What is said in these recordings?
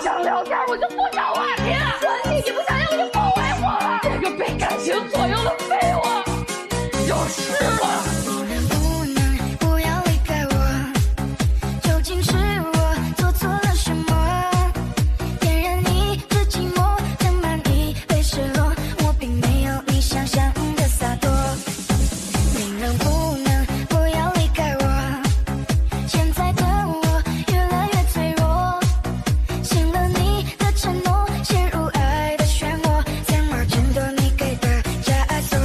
想聊天我就不找话题了，说你不想要我就不回我了，这个被感情左右的废物，就是了。不能不要离开我，究竟是我做错了什么？点燃你的寂寞，填满你被失落，我并没有你想象的洒脱。你能不能不要离开我？现在的我越来越脆弱，信了你的承诺，陷入爱的漩涡，反而挣脱你给的枷锁。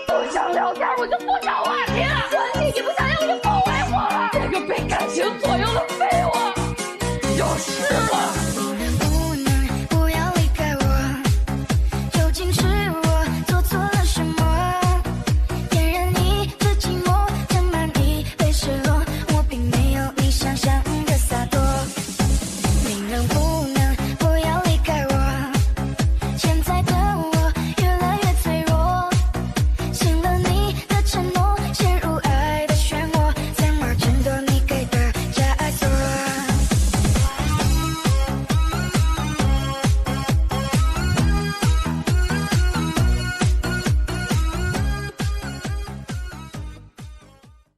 不想聊天我就不找话题了，说你不想